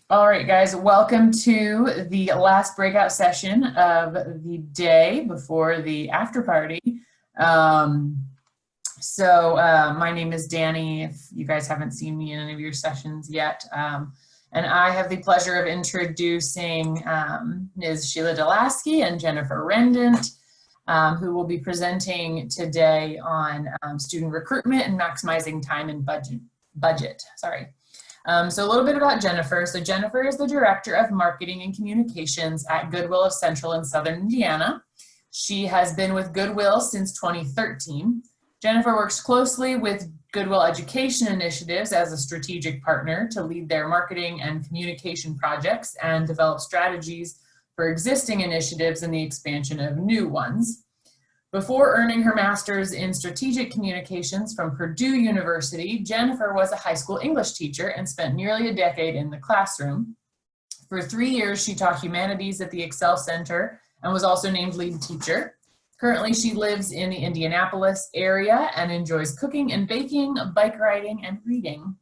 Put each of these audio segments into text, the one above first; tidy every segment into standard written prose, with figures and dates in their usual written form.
All right, guys, welcome to the last breakout session of the day before the after party. My name is Danny, if you guys haven't seen me in any of your sessions yet. And I have the pleasure of introducing Ms. Sheila Delasky and Jennifer Rendent, who will be presenting today on student recruitment and maximizing time and budget. So a little bit about Jennifer. So Jennifer is the Director of Marketing and Communications at Goodwill of Central and Southern Indiana. She has been with Goodwill since 2013. Jennifer works closely with Goodwill Education Initiatives as a strategic partner to lead their marketing and communication projects and develop strategies for existing initiatives and the expansion of new ones. Before earning her master's in strategic communications from Purdue University, Jennifer was a high school English teacher and spent nearly a decade in the classroom. For 3 years, she taught humanities at the Excel Center and was also named lead teacher. Currently, she lives in the Indianapolis area and enjoys cooking and baking, bike riding, and reading.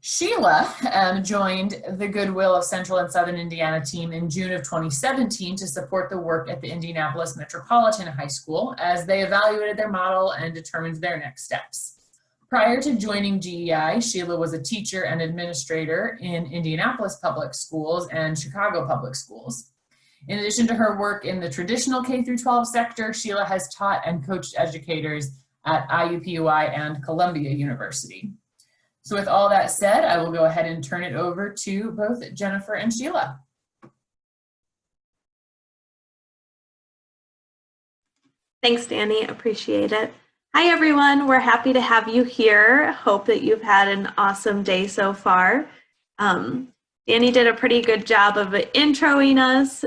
Sheila joined the Goodwill of Central and Southern Indiana team in June of 2017 to support the work at the Indianapolis Metropolitan High School as they evaluated their model and determined their next steps. Prior to joining GEI, Sheila was a teacher and administrator in Indianapolis Public Schools and Chicago Public Schools. In addition to her work in the traditional K-12 sector, Sheila has taught and coached educators at IUPUI and Columbia University. So with all that said, I will go ahead and turn it over to both Jennifer and Sheila. Thanks, Danny. Appreciate it. Hi, everyone. We're happy to have you here. Hope that you've had an awesome day so far. Danny did a pretty good job of introing us.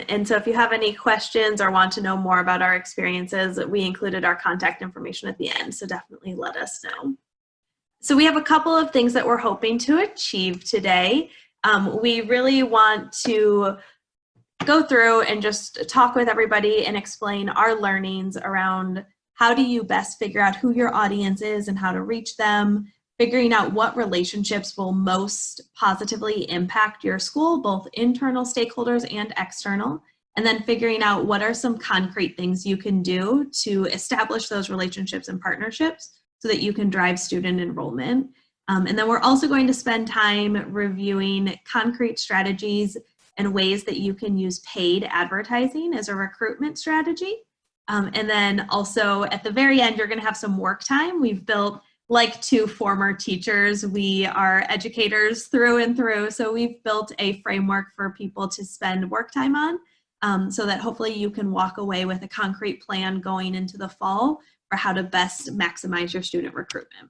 And so if you have any questions or want to know more about our experiences, we included our contact information at the end. So definitely let us know. So we have a couple of things that we're hoping to achieve today. We really want to go through and just talk with everybody and explain our learnings around how do you best figure out who your audience is and how to reach them, figuring out what relationships will most positively impact your school, both internal stakeholders and external, and then figuring out what are some concrete things you can do to establish those relationships and partnerships so that you can drive student enrollment. And then we're also going to spend time reviewing concrete strategies and ways that you can use paid advertising as a recruitment strategy. And then also at the very end, you're going to have some work time. We've built, like two former teachers, we are educators through and through. So we've built a framework for people to spend work time on so that hopefully you can walk away with a concrete plan going into the fall for how to best maximize your student recruitment.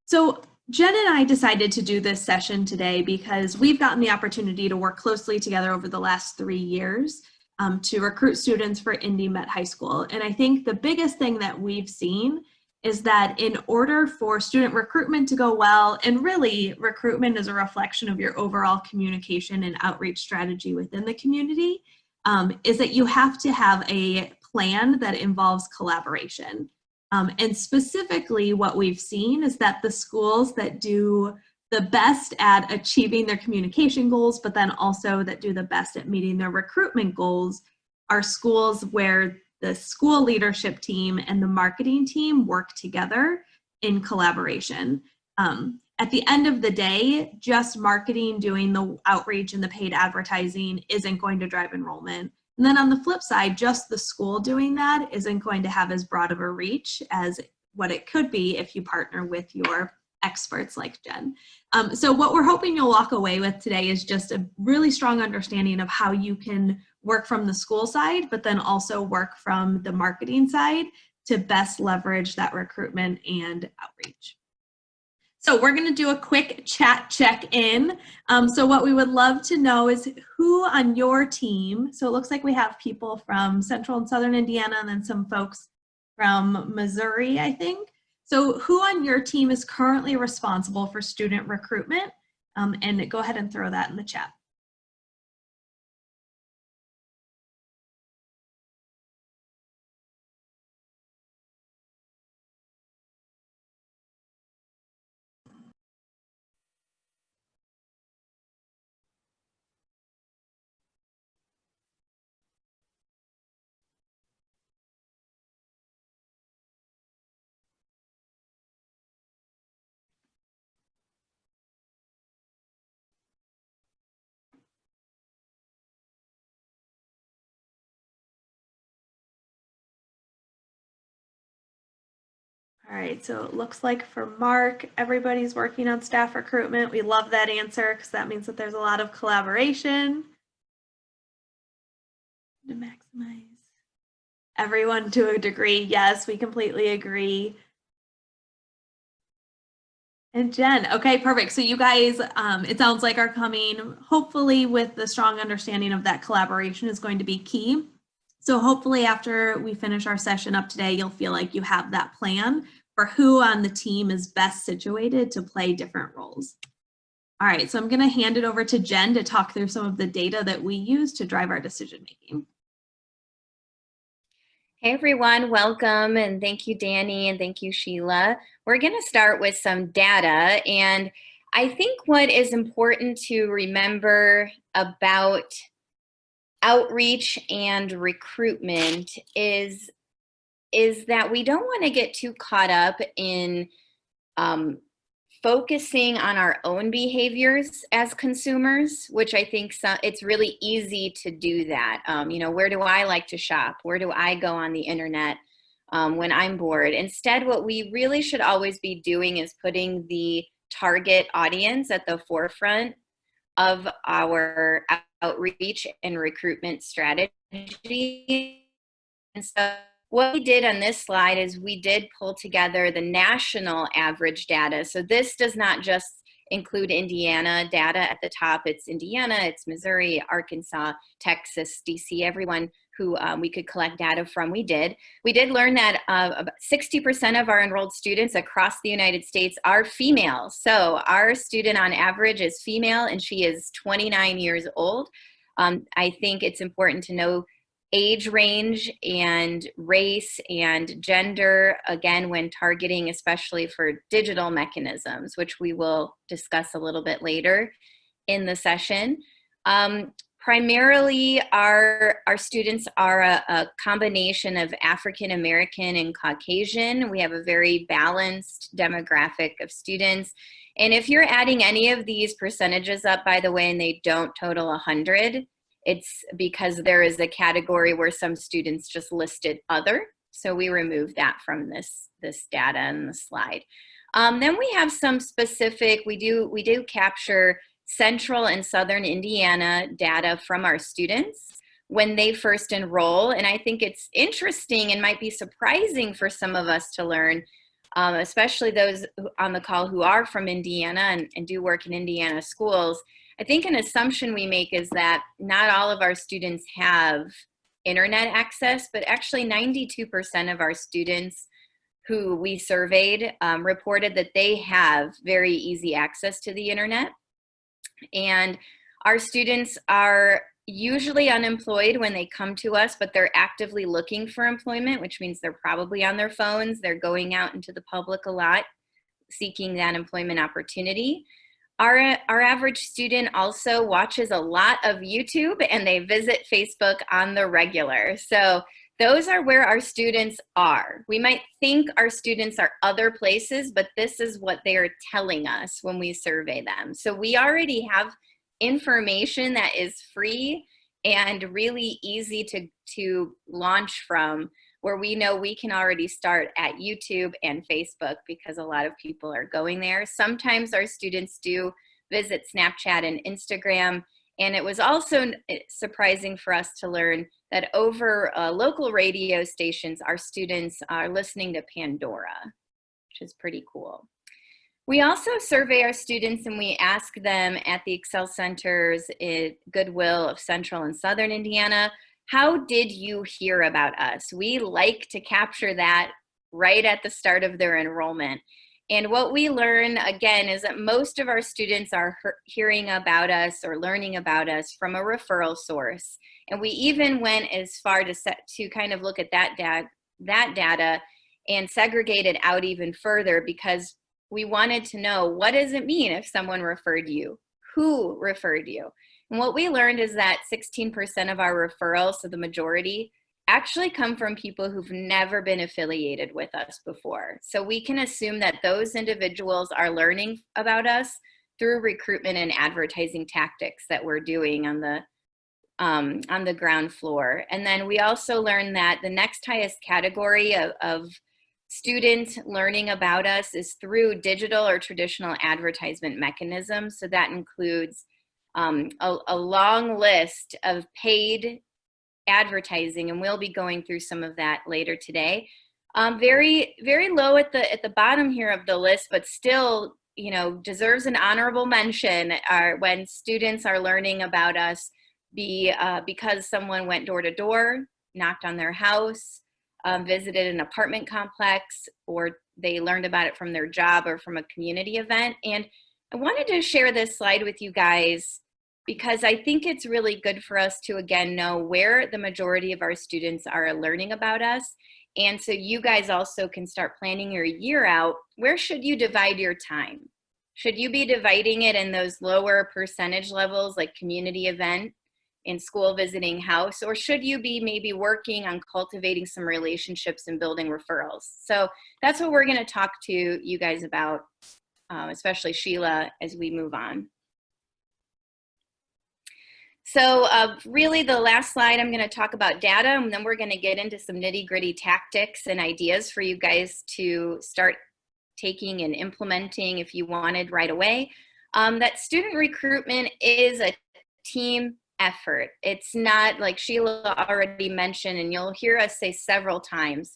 So Jen and I decided to do this session today because we've gotten the opportunity to work closely together over the last 3 years to recruit students for Indy Met High School. And I think the biggest thing that we've seen is that in order for student recruitment to go well, and really recruitment is a reflection of your overall communication and outreach strategy within the community, is that you have to have a plan that involves collaboration. And specifically what we've seen is that the schools that do the best at achieving their communication goals, but then also that do the best at meeting their recruitment goals are schools where the school leadership team and the marketing team work together in collaboration. At the end of the day, just marketing, doing the outreach and the paid advertising isn't going to drive enrollment. And then on the flip side, just the school doing that isn't going to have as broad of a reach as what it could be if you partner with your experts like Jen. So what we're hoping you'll walk away with today is just a really strong understanding of how you can work from the school side, but then also work from the marketing side to best leverage that recruitment and outreach. So we're going to do a quick chat check-in. So what we would love to know is who on your team, so it looks like we have people from Central and Southern Indiana and then some folks from Missouri, I think. So who on your team is currently responsible for student recruitment? And go ahead and throw that in the chat. All right, so it looks like for Mark, everybody's working on staff recruitment. We love that answer because that means that there's a lot of collaboration. To maximize everyone to a degree. Yes, we completely agree. And Jen, okay, perfect. So you guys, it sounds like are coming, hopefully with the strong understanding of that collaboration is going to be key. So hopefully after we finish our session up today, you'll feel like you have that plan for who on the team is best situated to play different roles. All right, so I'm gonna hand it over to Jen to talk through some of the data that we use to drive our decision-making. Hey everyone, welcome, and thank you, Danny, and thank you, Sheila. We're going to start with some data, and I think what is important to remember about outreach and recruitment is that we don't want to get too caught up in focusing on our own behaviors as consumers, which I think it's really easy to do that. You know, where do I like to shop? Where do I go on the internet when I'm bored? Instead, what we really should always be doing is putting the target audience at the forefront of our outreach and recruitment strategy. And so what we did on this slide is we did pull together the national average data. So this does not just include Indiana data at the top. It's Indiana, it's Missouri, Arkansas, Texas, DC, everyone who we could collect data from. We did learn that about 60% of our enrolled students across the United States are female. So our student on average is female and she is 29 years old. I think it's important to know age range and race and gender, again, when targeting, especially for digital mechanisms, which we will discuss a little bit later in the session. Primarily, our students are a combination of African American and Caucasian. We have a very balanced demographic of students. And if you're adding any of these percentages up, by the way, and they don't total 100, it's because there is a category where some students just listed other. So we removed that from this data in the slide. Then we have some specific, we do capture Central and Southern Indiana data from our students when they first enroll. And I think it's interesting and might be surprising for some of us to learn, especially those on the call who are from Indiana and do work in Indiana schools. I think an assumption we make is that not all of our students have internet access, but actually 92% of our students who we surveyed reported that they have very easy access to the internet. And our students are usually unemployed when they come to us, but they're actively looking for employment, which means they're probably on their phones. They're going out into the public a lot, seeking that employment opportunity. Our average student also watches a lot of YouTube and they visit Facebook on the regular. So those are where our students are. We might think our students are other places, but this is what they are telling us when we survey them. So we already have information that is free and really easy to launch from, where we know we can already start at YouTube and Facebook because a lot of people are going there. Sometimes our students do visit Snapchat and Instagram. And it was also surprising for us to learn that over local radio stations, our students are listening to Pandora, which is pretty cool. We also survey our students and we ask them at the Excel Centers at Goodwill of Central and Southern Indiana, how did you hear about us? We like to capture that right at the start of their enrollment. And what we learn, again, is that most of our students are hearing about us or learning about us from a referral source. And we even went as far to kind of look at that data and segregate it out even further, because we wanted to know, what does it mean if someone referred you? Who referred you? And what we learned is that 16% of our referrals, so the majority, actually come from people who've never been affiliated with us before. So we can assume that those individuals are learning about us through recruitment and advertising tactics that we're doing on the ground floor. And then we also learned that the next highest category of student learning about us is through digital or traditional advertisement mechanisms. So that includes a long list of paid advertising, and we'll be going through some of that later today. Very, very low at the bottom here of the list, but still, deserves an honorable mention are when students are learning about us because someone went door to door, knocked on their house, visited an apartment complex, or they learned about it from their job or from a community event. And I wanted to share this slide with you guys because I think it's really good for us to, again, know where the majority of our students are learning about us. And so you guys also can start planning your year out. Where should you divide your time? Should you be dividing it in those lower percentage levels like community event and school visiting house, or should you be maybe working on cultivating some relationships and building referrals? So that's what we're going to talk to you guys about, especially Sheila, as we move on. So really the last slide, I'm going to talk about data, and then we're going to get into some nitty-gritty tactics and ideas for you guys to start taking and implementing if you wanted right away. That student recruitment is a team effort. It's not, like Sheila already mentioned, and you'll hear us say several times,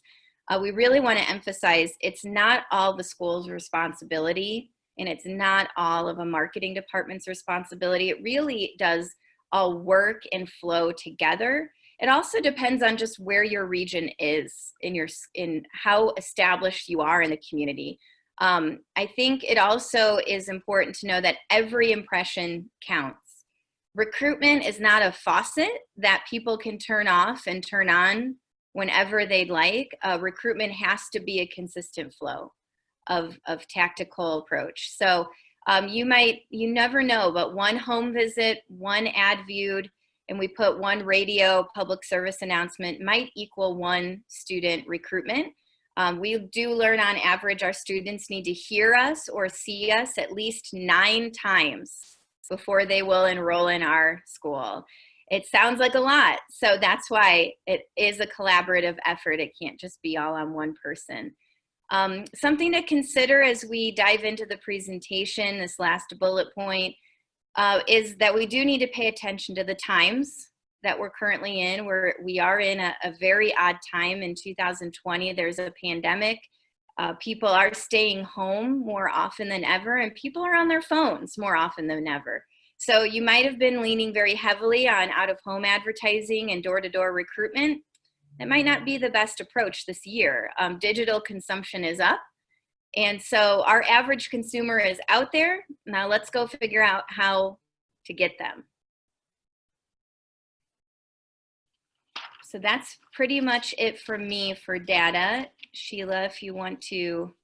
we really want to emphasize it's not all the school's responsibility, and it's not all of a marketing department's responsibility. It really does all work and flow together. It also depends on just where your region is in how established you are in the community. I think it also is important to know that every impression counts. Recruitment is not a faucet that people can turn off and turn on whenever they'd like. Recruitment has to be a consistent flow of tactical approach. So you never know, but one home visit, one ad viewed, and we put one radio public service announcement might equal one student recruitment. We do learn on average our students need to hear us or see us at least 9 times before they will enroll in our school. It sounds like a lot, so that's why it is a collaborative effort. It can't just be all on one person. Something to consider as we dive into the presentation, this last bullet point, is that we do need to pay attention to the times that we're currently in. We are in a very odd time in 2020. There's a pandemic. People are staying home more often than ever, and people are on their phones more often than ever. So you might have been leaning very heavily on out-of-home advertising and door-to-door recruitment. That might not be the best approach this year. Digital consumption is up, and so our average consumer is out there. Now let's go figure out how to get them. So that's pretty much it for me for data. Sheila, if you want to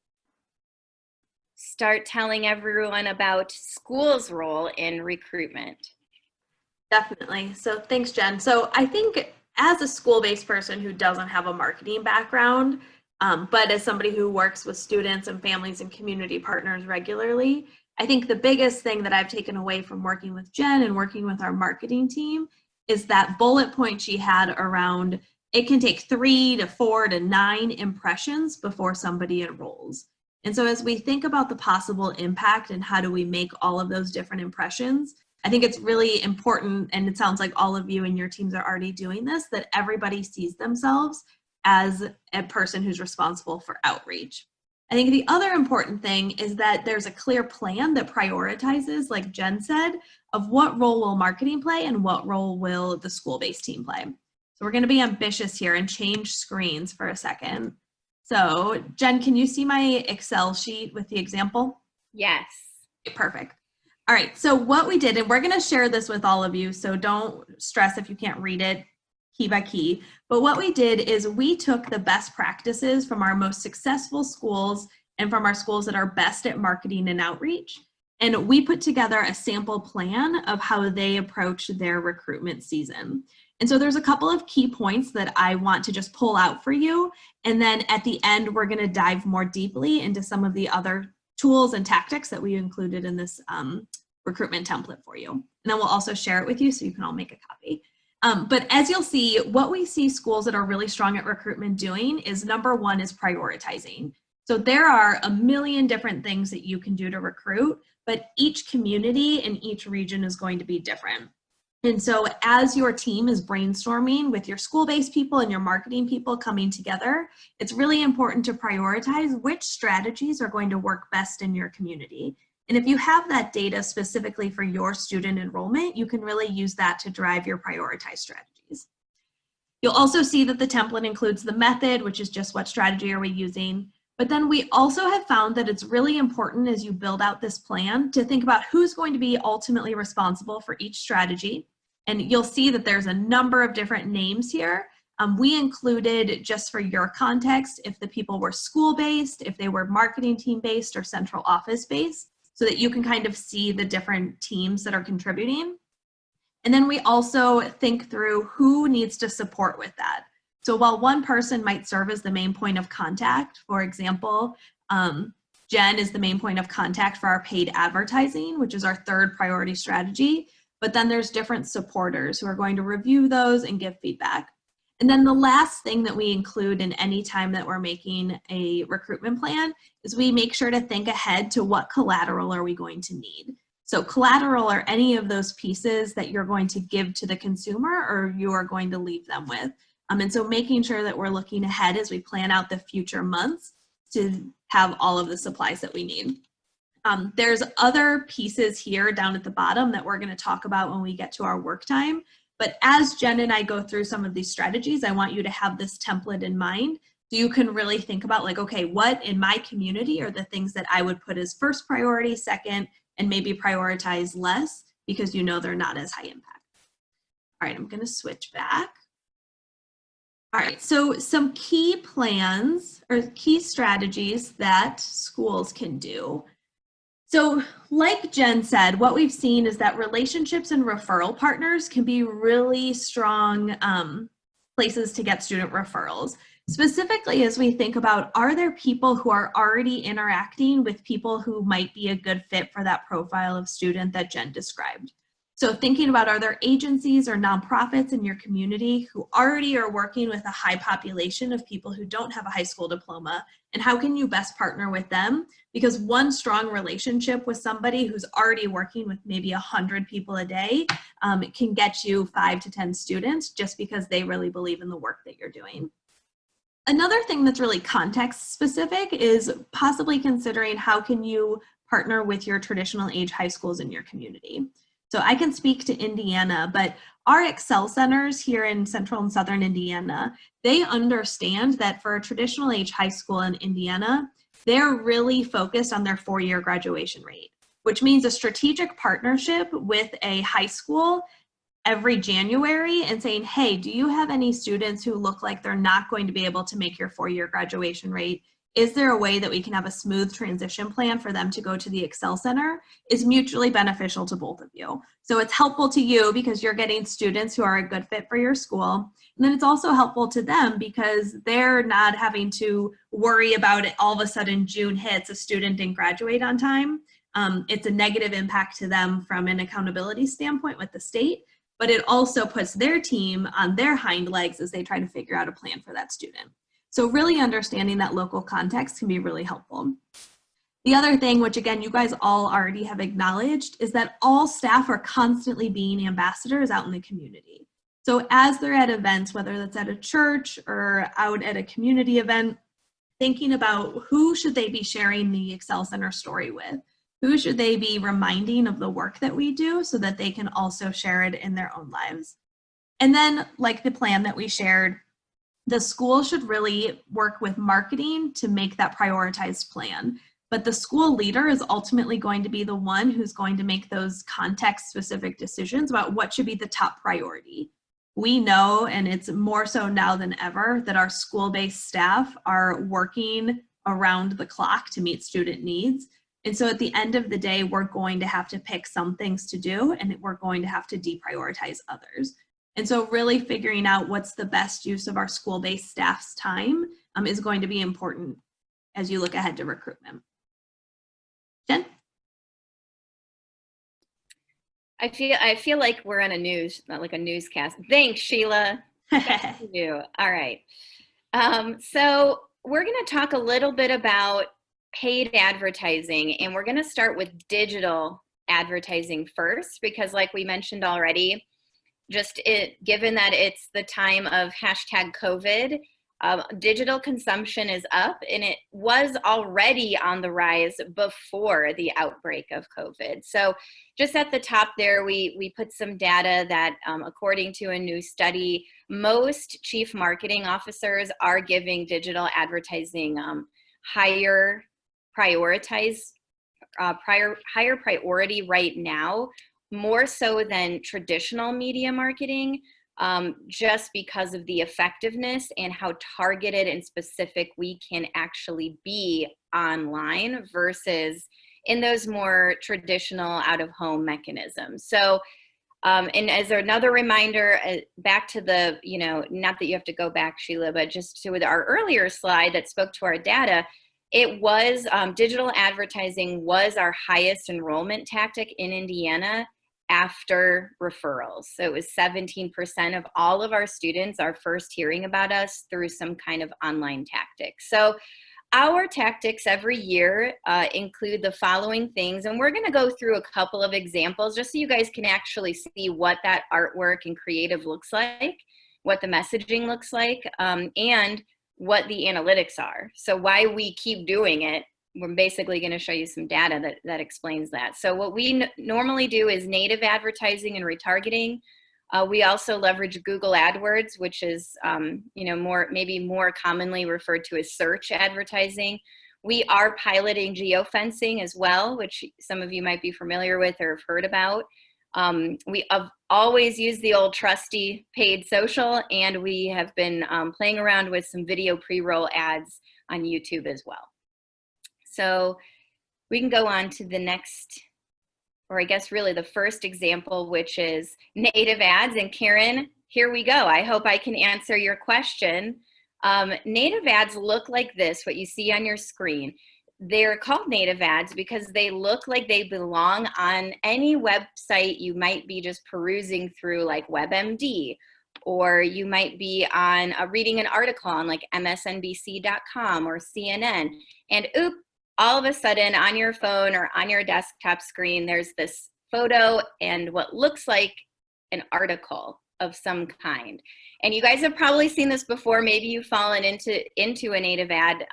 start telling everyone about school's role in recruitment. Definitely. So thanks, Jen. So I think as a school-based person who doesn't have a marketing background, but as somebody who works with students and families and community partners regularly, I think the biggest thing that I've taken away from working with Jen and working with our marketing team is that bullet point she had around it can take 3 to 4 to 9 impressions before somebody enrolls. And so as we think about the possible impact and how do we make all of those different impressions, I think it's really important, and it sounds like all of you and your teams are already doing this, that everybody sees themselves as a person who's responsible for outreach. I think the other important thing is that there's a clear plan that prioritizes, like Jen said, of what role will marketing play and what role will the school-based team play. So we're going to be ambitious here and change screens for a second. So Jen, can you see my Excel sheet with the example? Yes. Okay, perfect. All right, so what we did, and we're going to share this with all of you, so don't stress if you can't read it key by key, but what we did is we took the best practices from our most successful schools and from our schools that are best at marketing and outreach, and we put together a sample plan of how they approach their recruitment season. And so there's a couple of key points that I want to just pull out for you, and then at the end we're going to dive more deeply into some of the other tools and tactics that we included in this recruitment template for you. And then we'll also share it with you so you can all make a copy. But as you'll see, what we see schools that are really strong at recruitment doing is number one is prioritizing. So there are a million different things that you can do to recruit, but each community and each region is going to be different. And so as your team is brainstorming with your school-based people and your marketing people coming together, it's really important to prioritize which strategies are going to work best in your community. And if you have that data specifically for your student enrollment, you can really use that to drive your prioritized strategies. You'll also see that the template includes the method, which is just what strategy are we using. But then we also have found that it's really important as you build out this plan to think about who's going to be ultimately responsible for each strategy. And you'll see that there's a number of different names here. We included, just for your context, if the people were school-based, if they were marketing team-based or central office-based, so that you can kind of see the different teams that are contributing. And then we also think through who needs to support with that. So while one person might serve as the main point of contact, for example, Jen is the main point of contact for our paid advertising, which is our third priority strategy. But then there's different supporters who are going to review those and give feedback. And then the last thing that we include in any time that we're making a recruitment plan is we make sure to think ahead to what collateral are we going to need. So collateral are any of those pieces that you're going to give to the consumer or you are going to leave them with. And so making sure that we're looking ahead as we plan out the future months to have all of the supplies that we need. There's other pieces here down at the bottom that we're going to talk about when we get to our work time. But as Jen and I go through some of these strategies, I want you to have this template in mind so you can really think about like, okay, what in my community are the things that I would put as first priority, second, and maybe prioritize less because you know they're not as high impact. All right, I'm going to switch back. All right, so some key plans or key strategies that schools can do. So like Jen said, what we've seen is that relationships and referral partners can be really strong places to get student referrals. Specifically, as we think about, are there people who are already interacting with people who might be a good fit for that profile of student that Jen described? So thinking about, are there agencies or nonprofits in your community who already are working with a high population of people who don't have a high school diploma, and how can you best partner with them? Because one strong relationship with somebody who's already working with maybe 100 people a day can get you 5 to 10 students just because they really believe in the work that you're doing. Another thing that's really context specific is possibly considering how can you partner with your traditional age high schools in your community. So I can speak to Indiana, but our Excel centers here in central and southern Indiana, they understand that for a traditional age high school in Indiana, they're really focused on their 4-year graduation rate, which means a strategic partnership with a high school every January and saying, hey, do you have any students who look like they're not going to be able to make your 4-year graduation rate? Is there a way that we can have a smooth transition plan for them to go to the Excel Center? Is mutually beneficial to both of you. So it's helpful to you because you're getting students who are a good fit for your school. And then it's also helpful to them because they're not having to worry about it all of a sudden June hits, a student didn't graduate on time. It's a negative impact to them from an accountability standpoint with the state, but it also puts their team on their hind legs as they try to figure out a plan for that student. So really understanding that local context can be really helpful. The other thing, which again, you guys all already have acknowledged, is that all staff are constantly being ambassadors out in the community. So as they're at events, whether that's at a church or out at a community event, thinking about who should they be sharing the Excel Center story with? Who should they be reminding of the work that we do so that they can also share it in their own lives? And then, like the plan that we shared, the school should really work with marketing to make that prioritized plan. But the school leader is ultimately going to be the one who's going to make those context-specific decisions about what should be the top priority. We know, and it's more so now than ever, that our school-based staff are working around the clock to meet student needs. And so at the end of the day, we're going to have to pick some things to do, and we're going to have to deprioritize others. And so really figuring out what's the best use of our school-based staff's time is going to be important as you look ahead to recruitment. Jen? I feel like we're on a news, not like a newscast. Thanks, Sheila. Back to you. All right. So we're going to talk a little bit about paid advertising, and we're going to start with digital advertising first, because like we mentioned already, given that it's the time of hashtag COVID, digital consumption is up, and it was already on the rise before the outbreak of COVID. So just at the top there, we put some data that according to a new study, most chief marketing officers are giving digital advertising higher priority right now, more so than traditional media marketing, just because of the effectiveness and how targeted and specific we can actually be online versus in those more traditional out-of-home mechanisms. So, and as another reminder, back to the, not that you have to go back, Sheila, but just to our earlier slide that spoke to our data, it was, digital advertising was our highest enrollment tactic in Indiana after referrals. So it was 17% of all of our students are first hearing about us through some kind of online tactic. So our tactics every year include the following things, and we're going to go through a couple of examples just so you guys can actually see what that artwork and creative looks like, what the messaging looks like, and what the analytics are. So why we keep doing it, we're basically going to show you some data that explains that. So what we normally do is native advertising and retargeting. We also leverage Google AdWords, which is maybe more commonly referred to as search advertising. We are piloting geofencing as well, which some of you might be familiar with or have heard about. We have always used the old trusty paid social, and we have been playing around with some video pre-roll ads on YouTube as well. So we can go on to the next, or I guess really the first example, which is native ads. And Karen, here we go. I hope I can answer your question. Native ads look like this, what you see on your screen. They're called native ads because they look like they belong on any website you might be just perusing through, like WebMD, or you might be on reading an article on like MSNBC.com or CNN, and all of a sudden on your phone or on your desktop screen, there's this photo and what looks like an article of some kind. And you guys have probably seen this before. Maybe you've fallen into a native ad.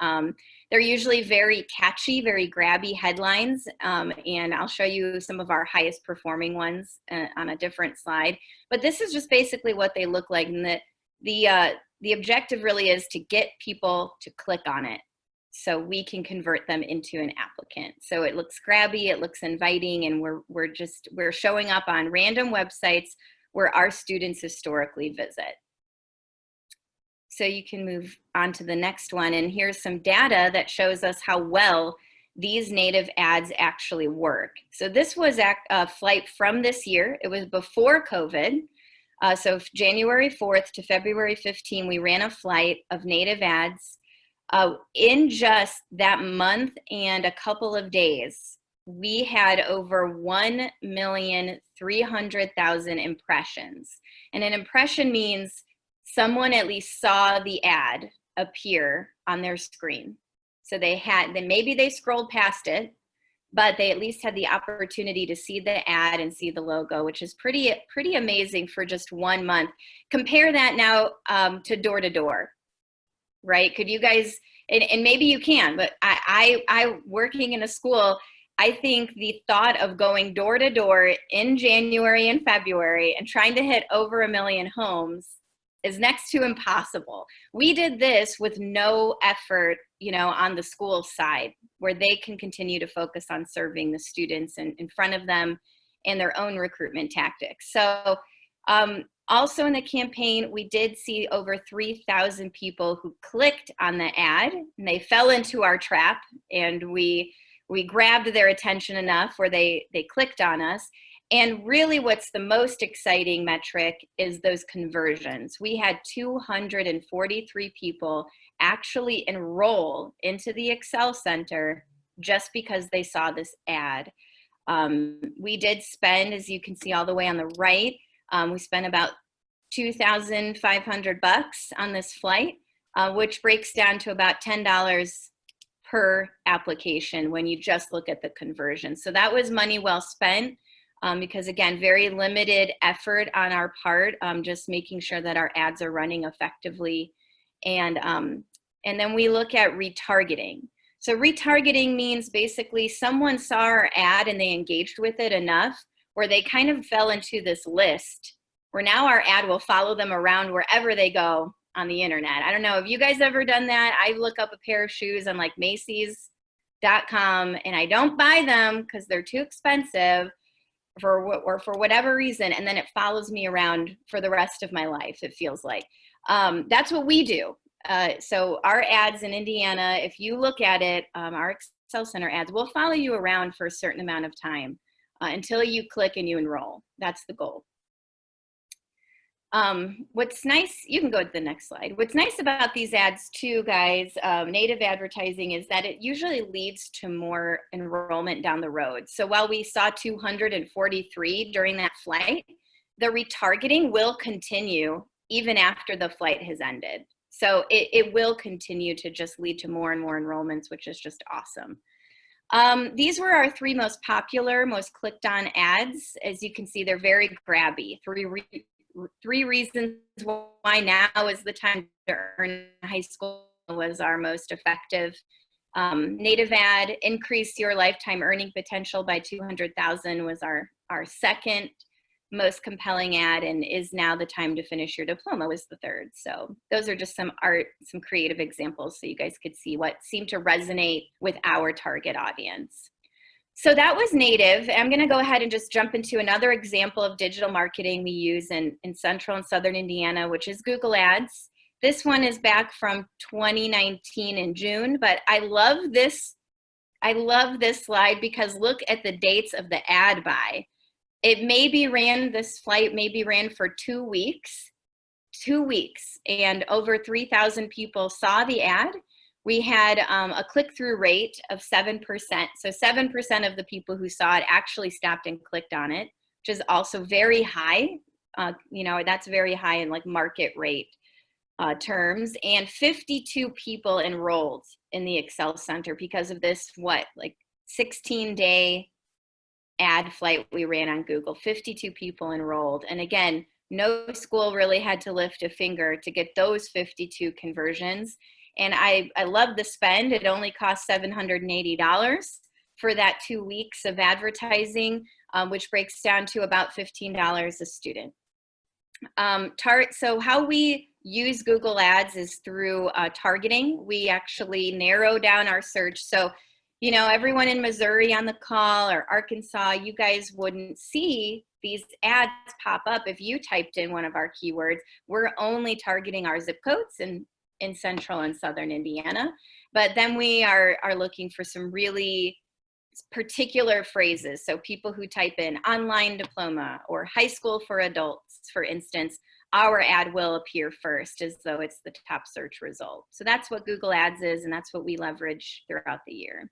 They're usually very catchy, very grabby headlines. And I'll show you some of our highest performing ones on a different slide. But this is just basically what they look like. And the objective really is to get people to click on it, so we can convert them into an applicant. So it looks grabby, it looks inviting, and we're showing up on random websites where our students historically visit. So you can move on to the next one, and here's some data that shows us how well these native ads actually work. So this was a flight from this year. It was before COVID. So January 4th to February 15, we ran a flight of native ads. In just that month and a couple of days, we had over 1,300,000 impressions. And an impression means someone at least saw the ad appear on their screen. So maybe they scrolled past it, but they at least had the opportunity to see the ad and see the logo, which is pretty amazing for just 1 month. Compare that now to door to door. Right? Could you guys, and maybe you can, but I working in a school, I think the thought of going door to door in January and February and trying to hit over 1 million homes is next to impossible. We did this with no effort, on the school side, where they can continue to focus on serving the students in front of them and their own recruitment tactics. So, also in the campaign, we did see over 3,000 people who clicked on the ad, and they fell into our trap, and we grabbed their attention enough where they clicked on us. And really what's the most exciting metric is those conversions. We had 243 people actually enroll into the Excel Center just because they saw this ad. We did spend, as you can see all the way on the right, we spent about $2,500 on this flight, which breaks down to about $10 per application when you just look at the conversion. So that was money well spent, because again, very limited effort on our part, just making sure that our ads are running effectively. And then we look at retargeting. So retargeting means basically someone saw our ad and they engaged with it enough where they kind of fell into this list where now our ad will follow them around wherever they go on the internet. I don't know, have you guys ever done that? I look up a pair of shoes on like Macy's.com and I don't buy them because they're too expensive or for whatever reason, and then it follows me around for the rest of my life, it feels like. That's what we do. So our ads in Indiana, if you look at it, our Excel Center ads will follow you around for a certain amount of time until you click and you enroll. That's the goal. What's nice, you can go to the next slide. What's nice about these ads too, guys, native advertising, is that it usually leads to more enrollment down the road. So while we saw 243 during that flight, the retargeting will continue even after the flight has ended. So it will continue to just lead to more and more enrollments, which is just awesome. These were our three most popular, most clicked on ads. As you can see, they're very grabby. Three reasons why now is the time to earn high school was our most effective. Native ad, increase your lifetime earning potential by 200,000 was our second most compelling ad, and is now the time to finish your diploma was the third. So those are just some creative examples so you guys could see what seemed to resonate with our target audience. So that was native. I'm going to go ahead and just jump into another example of digital marketing we use in central and southern Indiana, which is Google Ads. This one is back from 2019 in June, but I love this slide because look at the dates of the ad buy. This flight maybe ran for 2 weeks, and over 3,000 people saw the ad. We had a click-through rate of 7%. So 7% of the people who saw it actually stopped and clicked on it, which is also very high. That's very high in like market rate terms. And 52 people enrolled in the Excel Center because of this, 16-day ad flight we ran on Google. 52 people enrolled. And again, no school really had to lift a finger to get those 52 conversions. And I love the spend. It only cost $780 for that 2 weeks of advertising, which breaks down to about $15 a student. So how we use Google Ads is through targeting. We actually narrow down our search. So, everyone in Missouri on the call or Arkansas, you guys wouldn't see these ads pop up if you typed in one of our keywords. We're only targeting our zip codes in central and southern Indiana. But then we are looking for some really particular phrases. So people who type in online diploma or high school for adults, for instance, our ad will appear first as though it's the top search result. So that's what Google Ads is, and that's what we leverage throughout the year.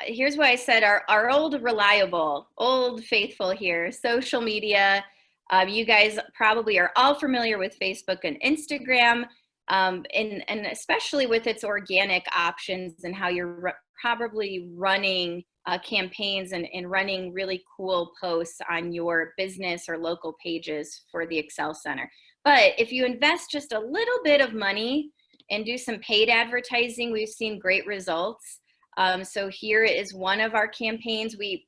Here's what I said, our old reliable, old faithful here, social media. You guys probably are all familiar with Facebook and Instagram, and especially with its organic options and how you're probably running campaigns and running really cool posts on your business or local pages for the Excel Center. But if you invest just a little bit of money and do some paid advertising, we've seen great results. So here is one of our campaigns. We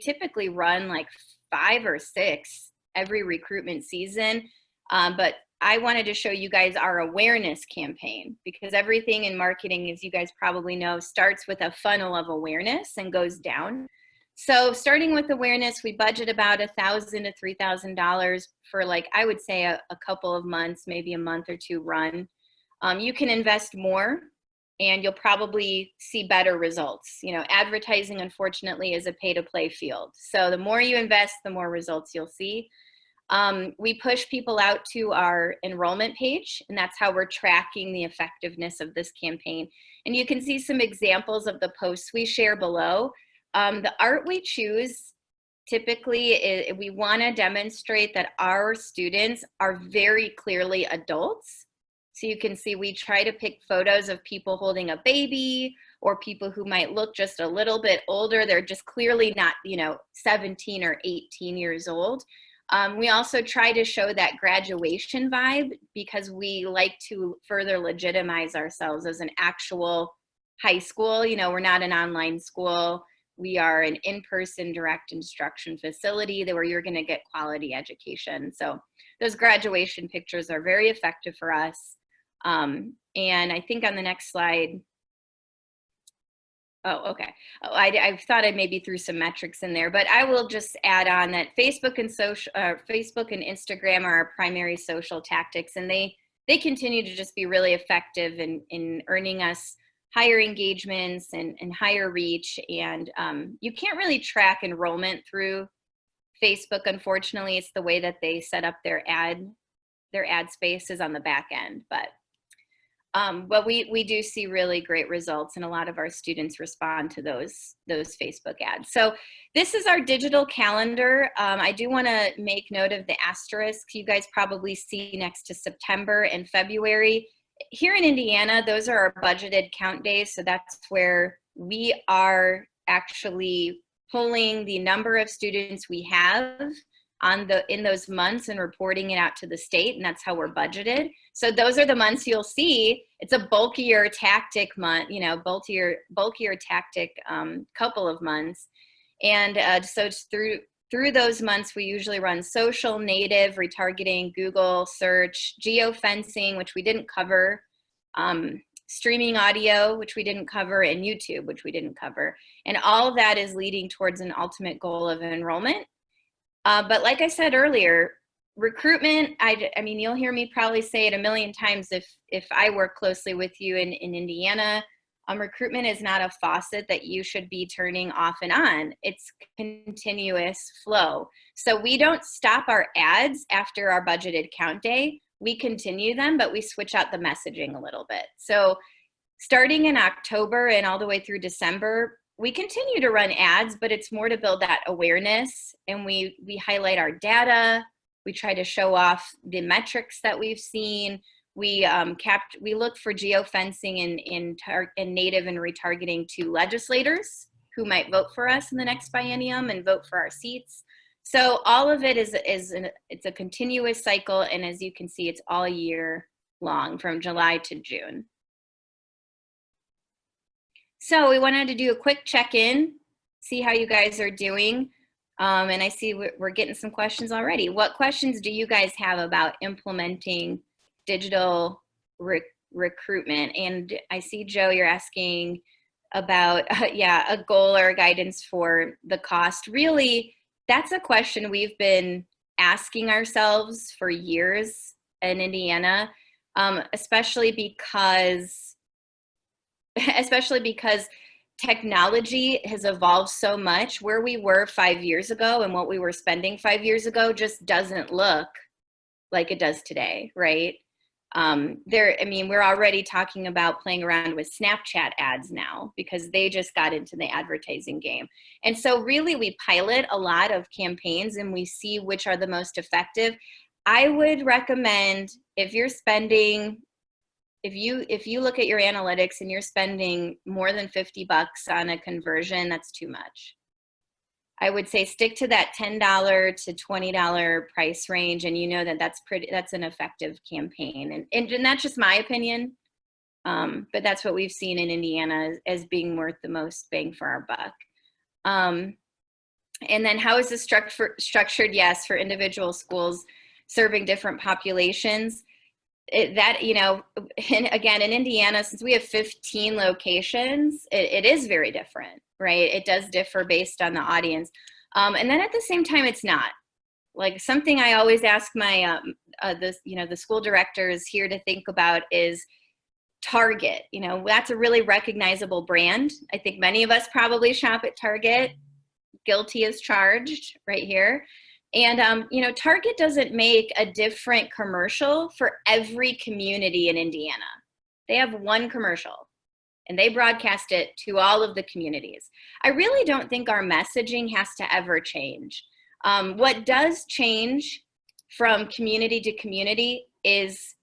typically run like 5 or 6 every recruitment season, but I wanted to show you guys our awareness campaign, because everything in marketing, as you guys probably know, starts with a funnel of awareness and goes down. So starting with awareness, we budget about $1,000 to $3,000 for, I would say a couple of months, maybe a month or 2 run. You can invest more and you'll probably see better results. Advertising, unfortunately, is a pay-to-play field. So the more you invest, the more results you'll see. We push people out to our enrollment page, and that's how we're tracking the effectiveness of this campaign. And you can see some examples of the posts we share below. The art we choose typically we want to demonstrate that our students are very clearly adults. So you can see we try to pick photos of people holding a baby or people who might look just a little bit older. They're just clearly not, 17 or 18 years old. We also try to show that graduation vibe because we like to further legitimize ourselves as an actual high school. We're not an online school. We are an in-person direct instruction facility where you're going to get quality education. So those graduation pictures are very effective for us. And I think on the next slide, oh, okay. Oh, I thought I maybe threw some metrics in there, but I will just add on that Facebook and Instagram are our primary social tactics, and they continue to just be really effective in earning us higher engagements and higher reach. And you can't really track enrollment through Facebook, unfortunately. It's the way that they set up their ad spaces on the back end. But we do see really great results, and a lot of our students respond to those Facebook ads. So this is our digital calendar. I do want to make note of the asterisk. You guys probably see next to September and February. Here in Indiana, those are our budgeted count days. So that's where we are actually pulling the number of students we have in those months and reporting it out to the state, and that's how we're budgeted. So those are the months you'll see. It's a bulkier tactic month, bulkier tactic couple of months. And so it's through those months, we usually run social, native, retargeting, Google search, geofencing, which we didn't cover, streaming audio, which we didn't cover, and YouTube, which we didn't cover. And all of that is leading towards an ultimate goal of enrollment. But like I said earlier, recruitment, I mean, you'll hear me probably say it a million times if I work closely with you in Indiana. Recruitment is not a faucet that you should be turning off and on. It's continuous flow. So we don't stop our ads after our budgeted count day. We continue them, but we switch out the messaging a little bit. So starting in October and all the way through December, we continue to run ads, but it's more to build that awareness, and we highlight our data. We try to show off the metrics that we've seen. We look for geofencing in native and retargeting to legislators who might vote for us in the next biennium and vote for our seats. So all of it it's a continuous cycle, and as you can see, it's all year long from July to June. So we wanted to do a quick check-in, see how you guys are doing. And I see we're getting some questions already. What questions do you guys have about implementing digital recruitment? And I see, Joe, you're asking about, a goal or guidance for the cost. Really, that's a question we've been asking ourselves for years in Indiana, especially because technology has evolved so much. Where we were 5 years ago and what we were spending 5 years ago just doesn't look like it does today, right? We're already talking about playing around with Snapchat ads now because they just got into the advertising game. And so really we pilot a lot of campaigns and we see which are the most effective. I would recommend if you look at your analytics and you're spending more than $50 on a conversion, that's too much. I would say stick to that $10 to $20 price range, and you know that's an effective campaign. And that's just my opinion, but that's what we've seen in Indiana as being worth the most bang for our buck. And then how is this structured? Yes, for individual schools serving different populations. And again, in Indiana, since we have 15 locations, it is very different, right? It does differ based on the audience. And then at the same time, it's not. Like something I always ask my, the school directors here to think about is Target. That's a really recognizable brand. I think many of us probably shop at Target. Guilty as charged right here. And, Target doesn't make a different commercial for every community in Indiana. They have one commercial. and they broadcast it to all of the communities. I really don't think our messaging has to ever change. What does change from community to community is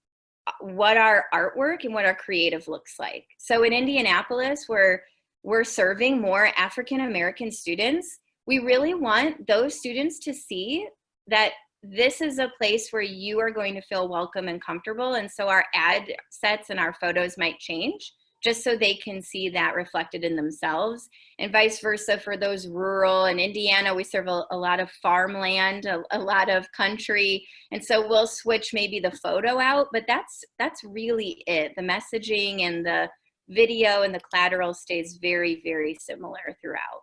what our artwork and what our creative looks like. So in Indianapolis, where we're serving more African American students, we really want those students to see that this is a place where you are going to feel welcome and comfortable. And so our ad sets and our photos might change just so they can see that reflected in themselves, and vice versa for those rural. In Indiana, we serve a lot of farmland, a lot of country. And so we'll switch maybe the photo out, but that's really it. The messaging and the video and the collateral stays very, very similar throughout.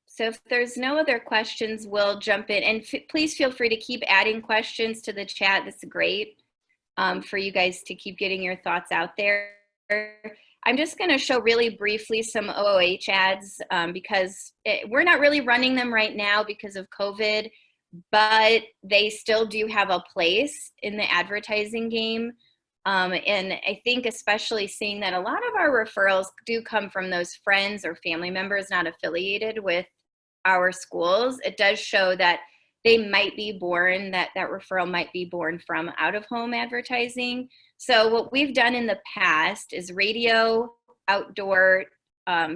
So if there's no other questions, we'll jump in. And please feel free to keep adding questions to the chat. That's great for you guys to keep getting your thoughts out there. I'm just going to show really briefly some OOH ads because we're not really running them right now because of COVID, but they still do have a place in the advertising game. And I think especially seeing that a lot of our referrals do come from those friends or family members not affiliated with our schools, it does show that they might be born, that referral might be born from out-of-home advertising. So what we've done in the past is radio, outdoor,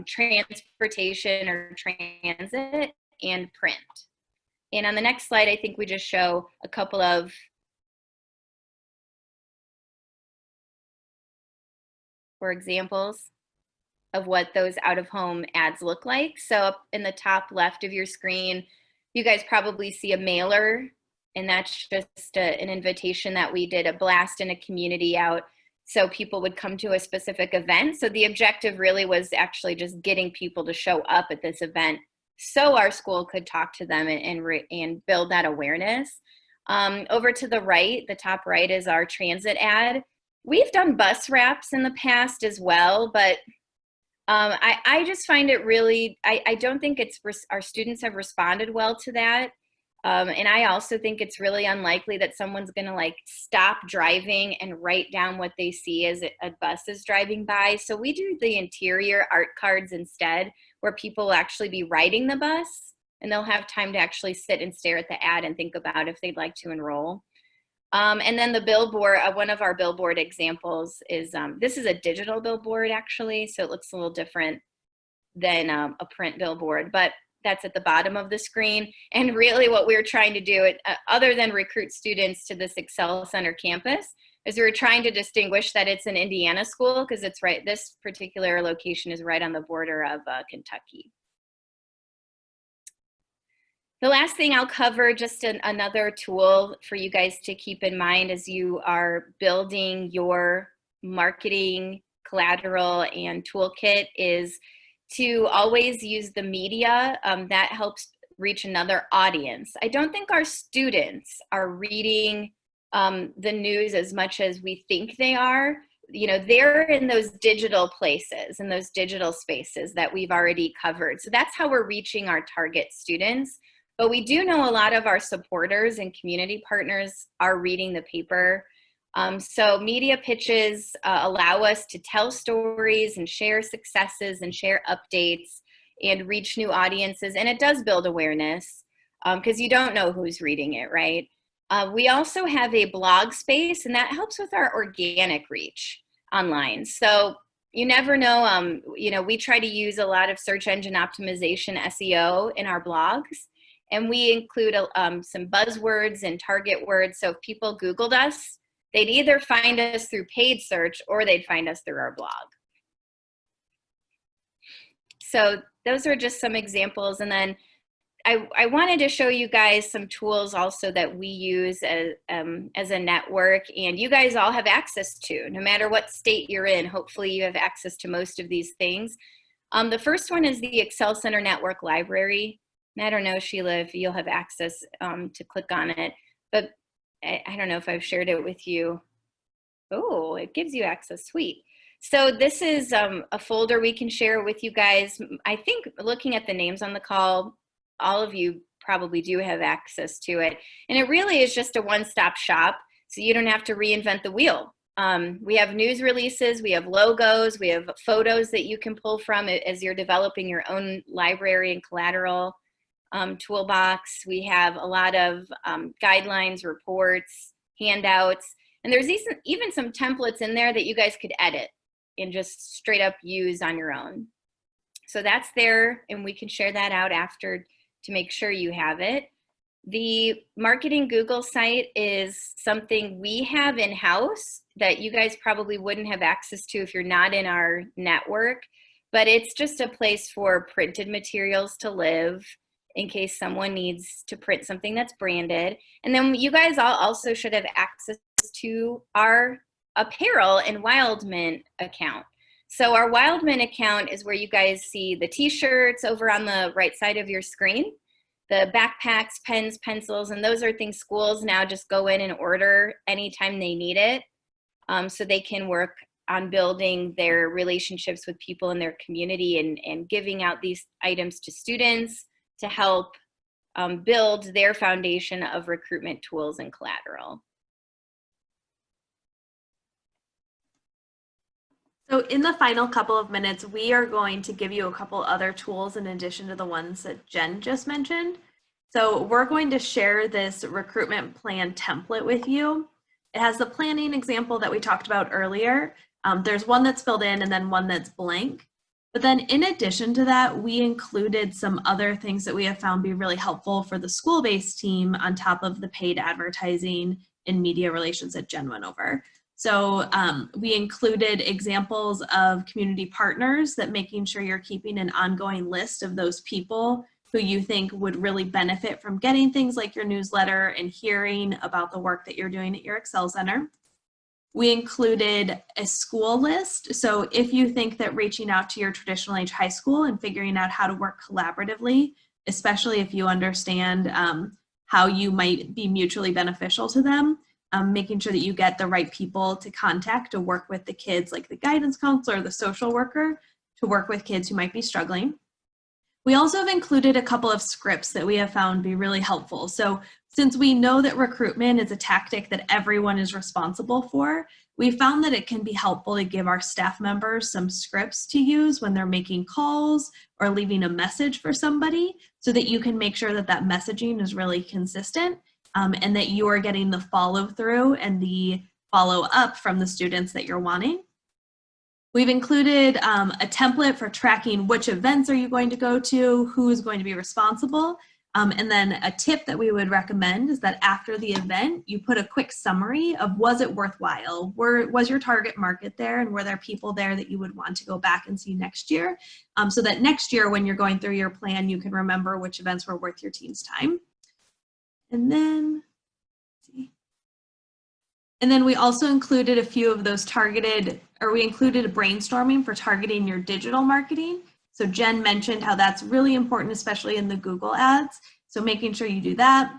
transportation or transit, and print. And on the next slide, I think we just show a couple of examples of what those out-of-home ads look like. So up in the top left of your screen, you guys probably see a mailer, and that's just an invitation that we did, a blast in a community out so people would come to a specific event. So the objective really was actually just getting people to show up at this event so our school could talk to them and build that awareness. Over to the right, the top right, is our transit ad. We've done bus wraps in the past as well, but I just find it really, I don't think our students have responded well to that. And I also think it's really unlikely that someone's gonna like stop driving and write down what they see as a bus is driving by. So we do the interior art cards instead, where people will actually be riding the bus and they'll have time to actually sit and stare at the ad and think about if they'd like to enroll. And then the billboard, one of our billboard examples is, this is a digital billboard actually, so it looks a little different than a print billboard, but that's at the bottom of the screen. And really what we were trying to do, other than recruit students to this Excel Center campus, is we were trying to distinguish that it's an Indiana school because it's right, this particular location is right on the border of Kentucky. The last thing I'll cover, just another tool for you guys to keep in mind as you are building your marketing collateral and toolkit, is to always use the media that helps reach another audience. I don't think our students are reading the news as much as we think they are. You know, they're in those digital places, in those digital spaces that we've already covered. So that's how we're reaching our target students. But we do know a lot of our supporters and community partners are reading the paper. So media pitches allow us to tell stories and share successes and share updates and reach new audiences. And it does build awareness because you don't know who's reading it, right? We also have a blog space, and that helps with our organic reach online. So you never know, you know, we try to use a lot of search engine optimization, SEO, in our blogs. And we include some buzzwords and target words. So if people Googled us, they'd either find us through paid search or they'd find us through our blog. So those are just some examples. And then I wanted to show you guys some tools also that we use as a network, and you guys all have access to, no matter what state you're in. Hopefully you have access to most of these things. The first one is the Excel Center Network Library. And I don't know, Sheila, if you'll have access to click on it, but I don't know if I've shared it with you. Oh, it gives you access, sweet. So this is a folder we can share with you guys. I think looking at the names on the call, all of you probably do have access to it. And it really is just a one-stop shop, so you don't have to reinvent the wheel. We have news releases, we have logos, we have photos that you can pull from as you're developing your own library and collateral toolbox. We have a lot of guidelines, reports, handouts, and there's even some templates in there that you guys could edit and just straight up use on your own. So that's there, and we can share that out after to make sure you have it. The Marketing Google site is something we have in-house that you guys probably wouldn't have access to if you're not in our network, but it's just a place for printed materials to live in case someone needs to print something that's branded. And then you guys all also should have access to our apparel and Wildman account. So our Wildman account is where you guys see the t-shirts over on the right side of your screen, the backpacks, pens, pencils, and those are things schools now just go in and order anytime they need it, so they can work on building their relationships with people in their community and giving out these items to students to help build their foundation of recruitment tools and collateral. So in the final couple of minutes, we are going to give you a couple other tools in addition to the ones that Jen just mentioned. So we're going to share this recruitment plan template with you. It has the planning example that we talked about earlier. There's one that's filled in and then one that's blank. But then in addition to that, we included some other things that we have found be really helpful for the school-based team on top of the paid advertising and media relations that Jen went over. So we included examples of community partners, that making sure you're keeping an ongoing list of those people who you think would really benefit from getting things like your newsletter and hearing about the work that you're doing at your Excel Center. We included a school list. So if you think that reaching out to your traditional age high school and figuring out how to work collaboratively, especially if you understand how you might be mutually beneficial to them, making sure that you get the right people to contact to work with the kids, like the guidance counselor or the social worker, to work with kids who might be struggling. We also have included a couple of scripts that we have found be really helpful. So since we know that recruitment is a tactic that everyone is responsible for, we found that it can be helpful to give our staff members some scripts to use when they're making calls or leaving a message for somebody, so that you can make sure that that messaging is really consistent, and that you are getting the follow through and the follow up from the students that you're wanting. We've included a template for tracking which events are you going to go to, who is going to be responsible, and then a tip that we would recommend is that after the event, you put a quick summary of, was it worthwhile? Was your target market there, and were there people there that you would want to go back and see next year? So that next year when you're going through your plan, you can remember which events were worth your team's time. And then, we also included a few of those we included a brainstorming for targeting your digital marketing. So Jen mentioned how that's really important, especially in the Google ads. So making sure you do that.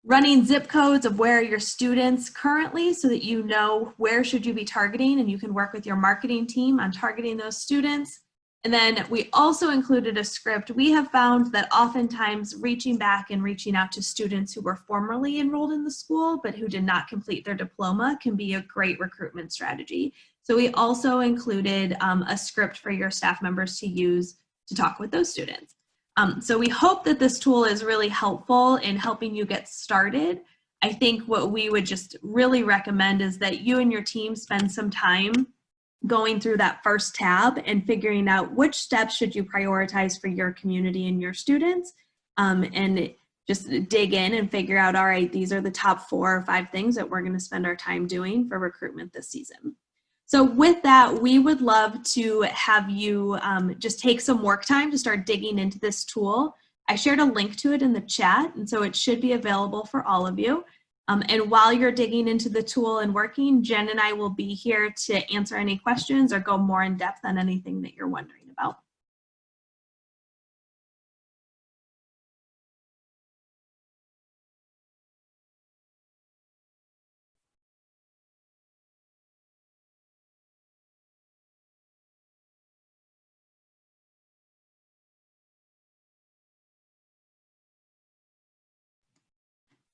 Running zip codes of where are your students currently, so that you know where should you be targeting, and you can work with your marketing team on targeting those students. And then we also included a script. We have found that oftentimes reaching back and reaching out to students who were formerly enrolled in the school but who did not complete their diploma can be a great recruitment strategy. So we also included a script for your staff members to use to talk with those students. So we hope that this tool is really helpful in helping you get started. I think what we would just really recommend is that you and your team spend some time going through that first tab and figuring out which steps should you prioritize for your community and your students, and just dig in and figure out, all right, these are the top 4 or 5 things that we're going to spend our time doing for recruitment this season. So with that, we would love to have you just take some work time to start digging into this tool. I shared a link to it in the chat, and so it should be available for all of you. And while you're digging into the tool and working, Jen and I will be here to answer any questions or go more in depth on anything that you're wondering about.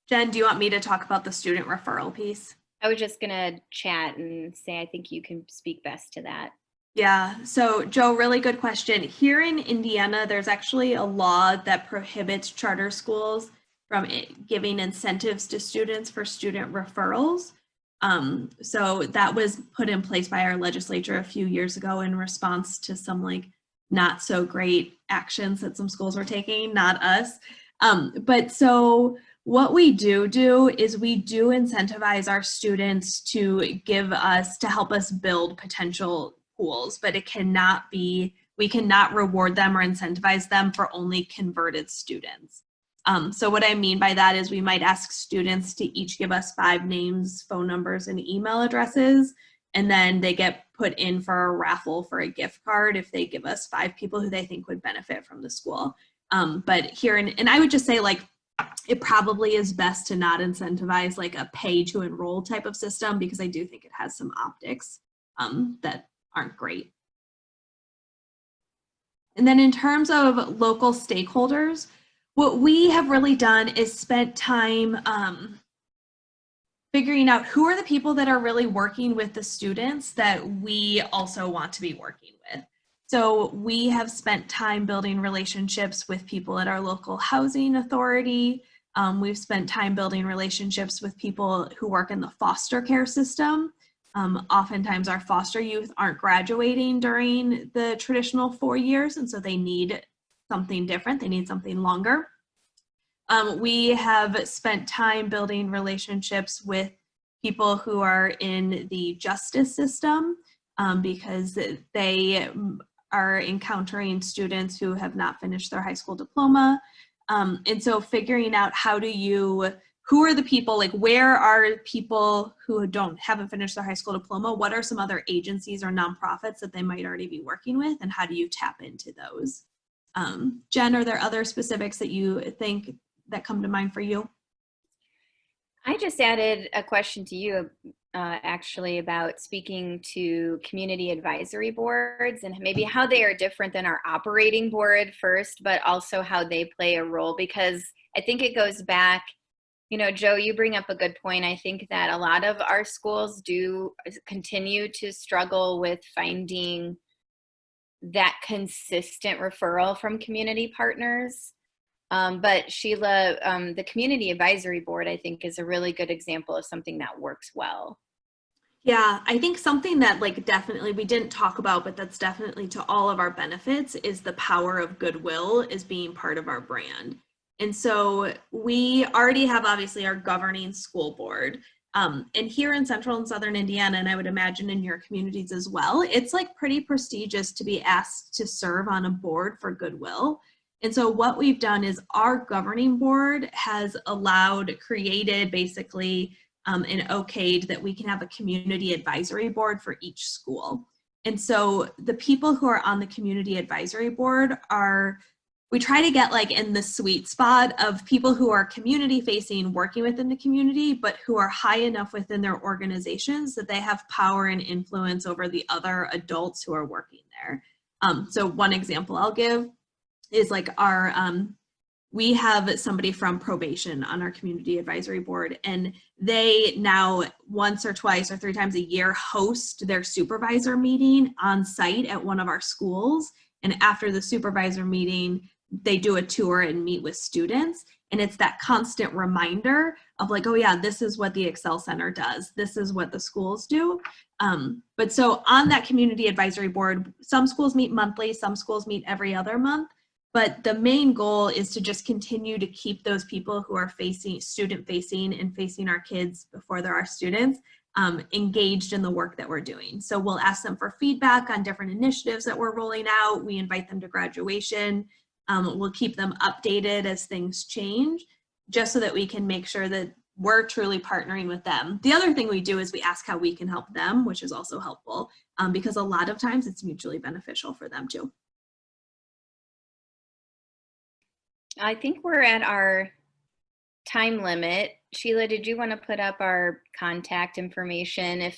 Jen, do you want me to talk about the student referral piece? I was just gonna chat and say I think you can speak best to that. Yeah, so Joe, really good question. Here in Indiana, there's actually a law that prohibits charter schools from giving incentives to students for student referrals. So that was put in place by our legislature a few years ago in response to some like not so great actions that some schools were taking, not us. But so what we do is we do incentivize our students to help us build potential pools, but it cannot be, we cannot reward them or incentivize them for only converted students. So what I mean by that is we might ask students to each give us 5 names, phone numbers, and email addresses, and then they get put in for a raffle for a gift card if they give us 5 people who they think would benefit from the school. But here, and I would just say like, it probably is best to not incentivize like a pay to enroll type of system, because I do think it has some optics that aren't great. And then in terms of local stakeholders, what we have really done is spent time figuring out who are the people that are really working with the students that we also want to be working with. So we have spent time building relationships with people at our local housing authority. We've spent time building relationships with people who work in the foster care system. Oftentimes our foster youth aren't graduating during the traditional 4 years, and so they need something different. They need something longer. We have spent time building relationships with people who are in the justice system because they are encountering students who have not finished their high school diploma. And so figuring out who are the people, like where are people who haven't finished their high school diploma? What are some other agencies or nonprofits that they might already be working with? And how do you tap into those? Jen, are there other specifics that you think that come to mind for you? I just added a question to you actually about speaking to community advisory boards and maybe how they are different than our operating board first, but also how they play a role, because I think it goes back, you know, Joe, you bring up a good point. I think that a lot of our schools do continue to struggle with finding that consistent referral from community partners. But Sheila, the Community Advisory Board, I think, is a really good example of something that works well. Yeah, I think something that like definitely we didn't talk about, but that's definitely to all of our benefits, is the power of goodwill as being part of our brand. And so we already have obviously our governing school board. And here in Central and Southern Indiana, and I would imagine in your communities as well, it's like pretty prestigious to be asked to serve on a board for goodwill. And so what we've done is our governing board has created basically and okayed that we can have a community advisory board for each school. And so the people who are on the community advisory board we try to get like in the sweet spot of people who are community facing, working within the community, but who are high enough within their organizations that they have power and influence over the other adults who are working there. So one example I'll give is like we have somebody from probation on our community advisory board, and they now once or twice or 3 times a year host their supervisor meeting on site at one of our schools. And after the supervisor meeting, they do a tour and meet with students. And it's that constant reminder of like, oh yeah, this is what the Excel Center does. This is what the schools do. But so on that community advisory board, some schools meet monthly, some schools meet every other month. But the main goal is to just continue to keep those people who are student facing and facing our kids before they're our students engaged in the work that we're doing. So we'll ask them for feedback on different initiatives that we're rolling out. We invite them to graduation. We'll keep them updated as things change, just so that we can make sure that we're truly partnering with them. The other thing we do is we ask how we can help them, which is also helpful because a lot of times it's mutually beneficial for them too. I think we're at our time limit. Sheila, did you want to put up our contact information?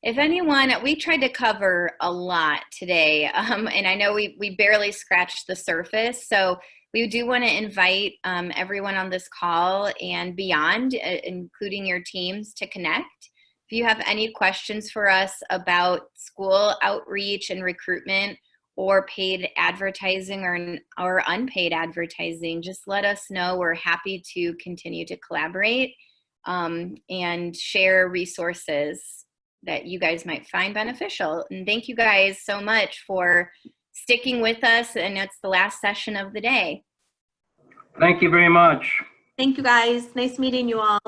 If anyone, we tried to cover a lot today, and I know we barely scratched the surface. So we do want to invite everyone on this call and beyond, including your teams, to connect. If you have any questions for us about school outreach and recruitment or paid advertising or unpaid advertising, just let us know. We're happy to continue to collaborate and share resources that you guys might find beneficial. And thank you guys so much for sticking with us. And it's the last session of the day. Thank you very much. Thank you guys. Nice meeting you all.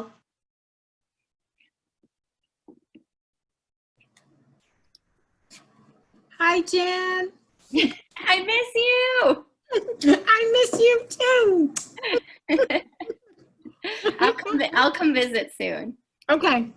Hi, Jan. I miss you. I miss you too. I'll come visit soon. Okay.